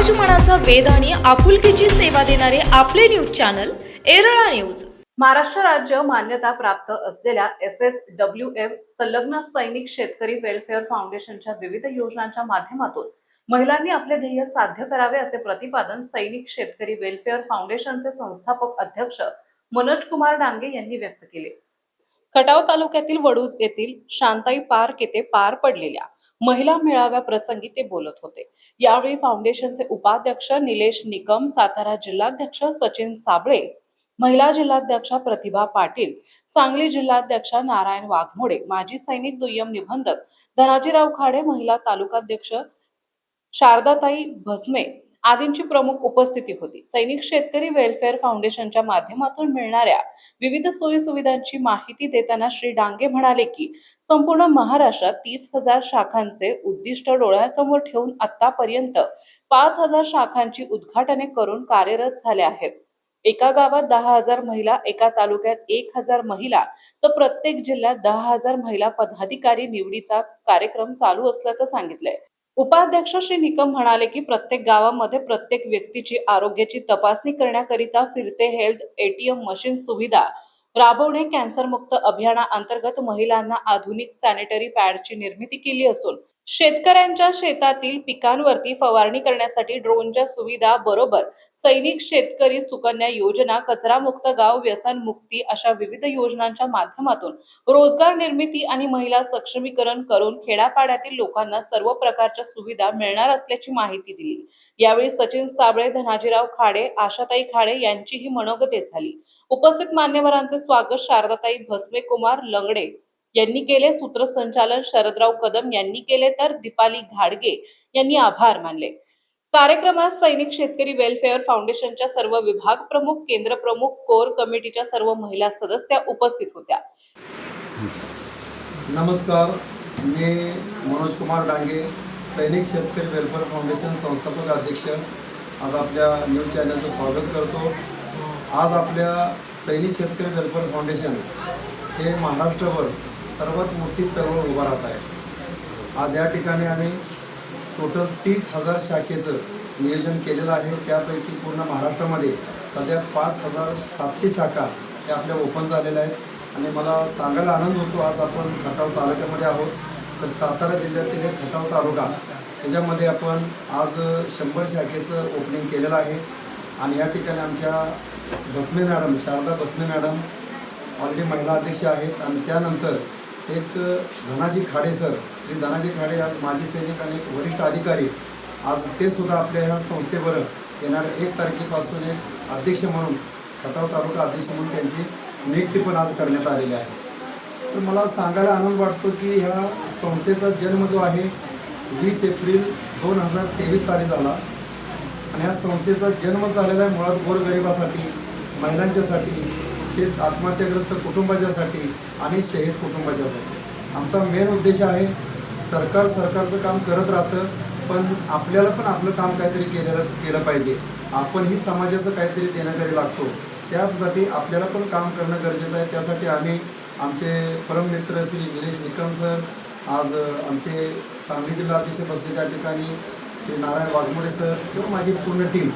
समाजमनाचा वेध आणि आपुलकीची सेवा देणारे आपले news channel Erala news. Maharashtra राज्य मान्यता प्राप्त असलेल्या SSWF संलग्न सैनिक शेतकरी वेलफेअर फाउंडेशनच्या विविध योजनांच्या माध्यमातून महिलांनी आपले ध्येय साध्य करावे असे प्रतिपादन सैनिक शेतकरी वेलफेअर फाउंडेशनचे संस्थापक अध्यक्ष मनोज कुमार डांगे यांनी व्यक्त केले। खटाव तालुक्यातील वडूज येथील शांताई पार्क येथे पार पडलेल्या महिला मेळाव्या प्रसंगी ते बोलत होते। यावेळी फाउंडेशनचे उपाध्यक्ष निलेश निकम, सातारा जिल्हाध्यक्ष सचिन साबळे, महिला जिल्हाध्यक्षा प्रतिभा पाटील, सांगली जिल्हाध्यक्षा नारायण वाघमोडे, माजी सैनिक दुय्यम निबंधक धनाजीराव खाडे, महिला तालुकाध्यक्ष शारदाताई भस्मे आदींची प्रमुख उपस्थिती होती। सैनिक शेतकरी वेलफेअर फाउंडेशनच्या माध्यमातून मिळणाऱ्या विविध सोयी सुविधांची माहिती देताना श्री डांगे म्हणाले की संपूर्ण महाराष्ट्रात 30,000 शाखांचे उद्दिष्ट डोळ्यासमोर ठेवून आतापर्यंत 5,000 शाखांची उद्घाटने करून कार्यरत झाले आहेत। एका गावात 10,000 महिला, एका तालुक्यात 1,000 महिला, तर प्रत्येक जिल्ह्यात 10,000 महिला पदाधिकारी निवडीचा कार्यक्रम चालू असल्याचं सांगितलंय। उपाध्यक्ष श्री निकम म्हणाले की प्रत्येक गावामध्ये प्रत्येक व्यक्तीची आरोग्याची तपासणी करण्याकरिता फिरते हेल्थ ATM मशीन सुविधा राबवणे, कॅन्सरमुक्त अभियानाअंतर्गत महिलांना आधुनिक सॅनिटरी पॅडची निर्मिती केली असून शेतकऱ्यांच्या शेतातील पिकांवरती फवारणी करण्यासाठी ड्रोनच्या सुविधा बरोबर सैनिक शेतकरी सुकन्या योजना, कचरामुक्त गाव, व्यसन मुक्ती अशा विविध योजनांच्या माध्यमातून रोजगार निर्मिती आणि महिला सक्षमीकरण करून खेड्यापाड्यातील लोकांना सर्व प्रकारच्या सुविधा मिळणार असल्याची माहिती दिली। यावेळी सचिन साबळे, धनाजीराव खाडे, आशाताई खाडे यांचीही मनोगते झाली। उपस्थित मान्यवरांचे स्वागत शारदाताई भस्मे, कुमार लंगडे यांनी केले। सूत्रसंचालन शरदराव कदम यांनी केले, तर दीपाली घाडगे यांनी आभार मानले। कार्यक्रमात सैनिक शेतकरी वेलफेअर फाउंडेशनच्या सर्व विभाग प्रमुख, केंद्र प्रमुख, कोर कमिटीच्या सर्व महिला सदस्य उपस्थित होत्या। नमस्कार, मी मनोज कुमार डांगे, सैनिक शेतकरी वेलफेअर फाउंडेशन संस्थापक अध्यक्ष, आज आपल्या न्यूज चॅनलचं स्वागत करतो। आज आपल्या सैनिक शेतकरी वेलफेअर फाउंडेशन हे महाराष्ट्रभर सर्वात मोठी चळवळ उभा राहत आहे। आज या ठिकाणी आम्ही टोटल 30,000 शाखेचं नियोजन केलेलं आहे। त्यापैकी पूर्ण महाराष्ट्रामध्ये सध्या 5,700 शाखा त्या आपल्या ओपन झालेल्या आहेत। आणि मला सांगायला आनंद होतो, आज आपण खटाव तालुक्यामध्ये आहोत, तर सातारा जिल्ह्यातील एक खटाव तालुका त्याच्यामध्ये आपण आज 100 शाखेचं ओपनिंग केलेलं आहे। आणि या ठिकाणी आमच्या Bhasme madam, Sharda Bhasme madam already महिला अध्यक्ष आहेत। आणि त्यानंतर एक धनाजी खाडे सर, श्री धनाजी खाडे आज माजी सैनिक आणि वरिष्ठ अधिकारी, आज ते सुद्धा आपल्या ह्या संस्थेवर येणाऱ्या 1 तारखेपासून एक अध्यक्ष म्हणून, खटाव तालुका अध्यक्ष म्हणून त्यांची नियुक्ती पण आज करण्यात आलेली आहे। तर मला सांगायला आनंद वाटतो की ह्या संस्थेचा जन्म जो आहे 20 एप्रिल 2023 साली झाला। आणि ह्या संस्थेचा जन्म झालेला आहे मुळात गोरगरिबासाठी, महिलांच्यासाठी, शेत आत्महत्याग्रस्त कुटुंबाच्यासाठी आणि शहीद कुटुंबाच्यासाठी। आमचा मेन उद्देश आहे, सरकारचं काम करत राहतं, पण आपल्याला पण आपलं काम काहीतरी केलं पाहिजे। आपण ही समाजाचं काहीतरी देणं लागतो, त्यासाठी आपल्याला पण काम करणं गरजेचं आहे। त्यासाठी आम्ही आमचे परममित्र श्री निलेश निकम सर, आज आमचे सांगली जिल्हाध्यक्ष बसले त्या ठिकाणी, श्री नारायण वाघमोडे सर किंवा माझी पूर्ण टीम,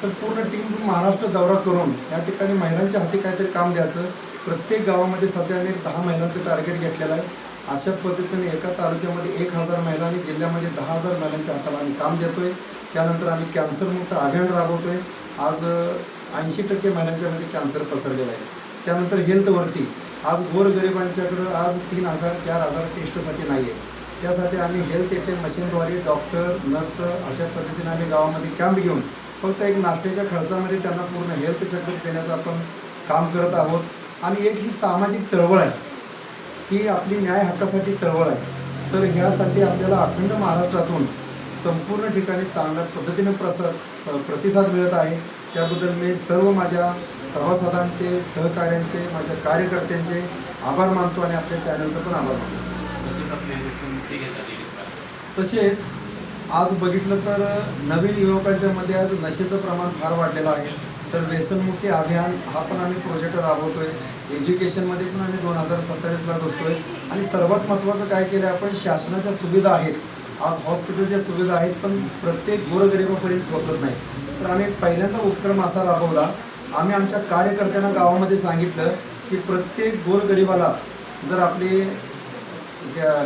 तर पूर्ण टीम महाराष्ट्र दौरा करून या ठिकाणी महिलांच्या हाती काहीतरी काम द्यायचं। प्रत्येक गावामध्ये सध्या आम्ही 10 महिलांचं टार्गेट घेतलेलं आहे। अशा पद्धतीने एका तालुक्यामध्ये 1,000 महिला आणि जिल्ह्यामध्ये 10,000 महिलांच्या हाताला आम्ही काम देतोय। त्यानंतर आम्ही कॅन्सरमुक्त अभियान राबवतोय। आज 80% महिलांच्यामध्ये कॅन्सर पसरलेला आहे। त्यानंतर हेल्थवरती आज गोरगरिबांच्याकडं आज 3,000-4,000 टेस्टसाठी नाही आहे, त्यासाठी आम्ही हेल्थ ATM मशीनद्वारे डॉक्टर, नर्स अशा पद्धतीने आम्ही गावामध्ये कॅम्प घेऊन फक्त एक नाश्त्याच्या खर्चामध्ये त्यांना पूर्ण हेल्थ चेकअप देण्याचं आपण काम करत आहोत। आणि एक ही सामाजिक चळवळ आहे, ही आपली न्याय हक्कासाठी चळवळ आहे। तर ह्यासाठी आपल्याला अखंड महाराष्ट्रातून संपूर्ण ठिकाणी चांगल्या पद्धतीने प्रतिसाद मिळत आहे। त्याबद्दल मी सर्व माझ्या सभासदांचे, सहकाऱ्यांचे, माझ्या कार्यकर्त्यांचे आभार मानतो आणि आपल्या चॅनलचं पण आभार मानतो। तसेच आज बघितलं तर नवीन युवकांच्या मध्ये आज नशेचं प्रमाण फार वाढलेलं आहे। तर व्यसनमुक्ती अभियान हा पण आम्ही प्रोजेक्ट राबवतोय। एज्युकेशनमध्ये पण आम्ही 2027ला घुसतोय। आणि सर्वात महत्त्वाचं काय केलं आपण, शासनाच्या सुविधा आहेत आज हॉस्पिटलच्या सुविधा आहेत पण प्रत्येक गोरगरिबापर्यंत पोहोचत नाही. तर आम्ही पहिल्यांदा उपक्रम असा राबवला. आम्ही आमच्या कार्यकर्त्यांना गावामध्ये सांगितलं की प्रत्येक गोरगरिबाला जर आपले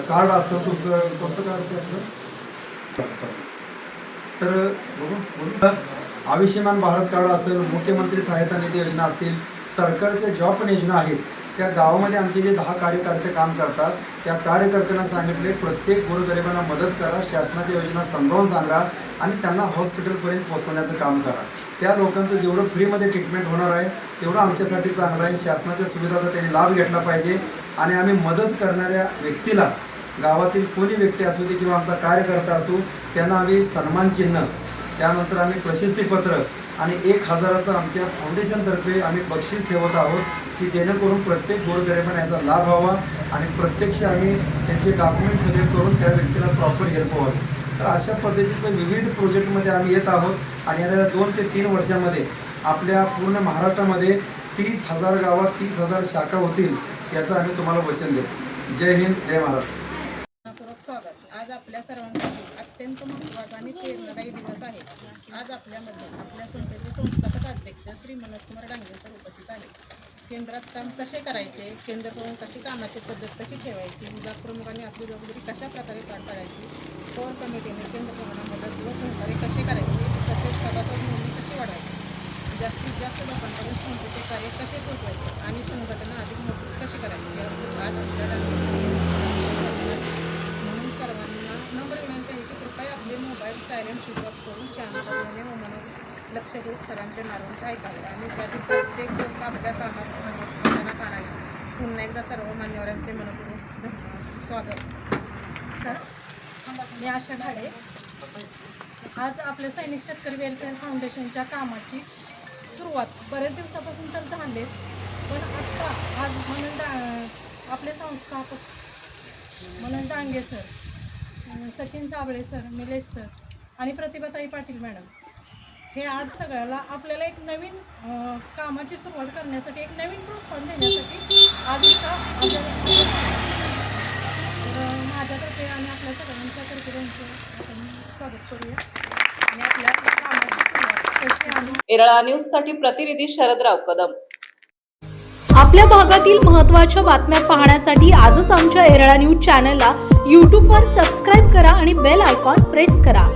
कार्ड असेल, तुमचं कोणतं कार्ड ते आपलं, तर बघू आयुष्यमान भारत कार्ड असेल, मुख्यमंत्री सहायता निधी योजना असतील, सरकारच्या ज्या पण योजना आहेत त्या गावामध्ये आमचे जे 10 कार्यकर्ते काम करतात त्या कार्यकर्त्यांना सांगितले प्रत्येक गोरगरिबांना मदत करा, शासनाच्या योजना समजावून सांगा आणि त्यांना हॉस्पिटलपर्यंत पोहोचवण्याचं काम करा. त्या लोकांचं जेवढं फ्रीमध्ये ट्रीटमेंट होणार आहे तेवढं आमच्यासाठी चांगलं आहे. शासनाच्या सुविधाचा त्यांनी लाभ घेतला पाहिजे आणि आम्ही मदत करणाऱ्या व्यक्तीला, गावातील कोणी व्यक्ती असू दे किंवा आमचा कार्यकर्ता असू, त्यांना आम्ही सन्मान चिन्ह, त्यानंतर आम्ही प्रशस्तीपत्र आणि 1000चं आमच्या फाउंडेशनतर्फे आम्ही बक्षीस ठेवत आहोत की जेणेकरून प्रत्येक गोरगरिबांना याचा लाभ व्हावा आणि प्रत्यक्ष आम्ही त्यांचे डॉक्युमेंट सगळे करून त्या व्यक्तीला प्रॉपर हेल्प व्हावी. तर अशा पद्धतीचं विविध प्रोजेक्टमध्ये आम्ही येत आहोत आणि येणाऱ्या 2 ते 3 वर्षामध्ये आपल्या पूर्ण महाराष्ट्रामध्ये 30,000 गावात 30,000 शाखा होतील याचं आम्ही तुम्हाला वचन देतो. जय हिंद, जय महाराष्ट्र. स्वागत. आज आपल्या सर्वांसाठी अत्यंत महत्त्वाचा आणि प्रेरणादायी दिवस आहे. आज आपल्यामध्ये आपल्या संस्थेचे संस्थापक अध्यक्ष श्री मनोज कुमार डांगे सर उपस्थित आहेत. केंद्रात काम कसे करायचे, केंद्र प्रमुख कशी कामाची पद्धत कशी ठेवायची, विभाग प्रमुखांनी आपली जबाबदारी कशा प्रकारे पार पाडायची, कोर कमिटीने केंद्र प्रमुखांना मदत व सहकार्य कसे करायचे, तसेच सभासद नोंदणी कशी वाढवायची, जास्तीत जास्त लोकांपर्यंत संस्थेचे कार्य कसे पोहोचवायचे आणि संघटना अधिक मजबूत कशी करायची याबद्दल आज आपल्याला म्हणून सर्वांना नम्र विनंती आहे की कृपया आपले मोबाईल सायलेंट स्विच ऑफ करून शांततेने व मनोज लक्ष देऊन सरांचे नारायण ऐकावे आणि त्यातील प्रत्येक गोष्ट आपल्या कामात आणावी. पुन्हा एकदा सर्व मान्यवरांचे मनपूर्वक स्वागत. मी आशा घाडे. आज आपल्या सैनिक शेतकरी वेलफेअर फाउंडेशनच्या कामाची सुरुवात बऱ्याच दिवसापासून तर झालेच, पण आत्ता आज आपले संस्थापक Manoj Dange sir, Sachin Sable sir, Nilesh sir आणि प्रतिभाताई पाटील मॅडम हे आज सगळ्याला आपल्याला एक नवीन कामाची सुरुवात करण्यासाठी, एक नवीन प्रोत्साहन देण्यासाठी आज इथं माझ्यातर्फे आणि आपल्या सगळ्यांच्यातर्फे त्यांचं आपण स्वागत करूया आणि आपल्या कामाची सुरुवात कशी आणि येरळा न्यूजसाठी प्रतिनिधी शरदराव कदम. आपल्या भागातील महत्त्वाच्या बातम्या पाहण्यासाठी आजच आमच्या येरळा न्यूज चॅनलला यूट्यूबवर सबस्क्राईब करा आणि बेल आयकॉन प्रेस करा.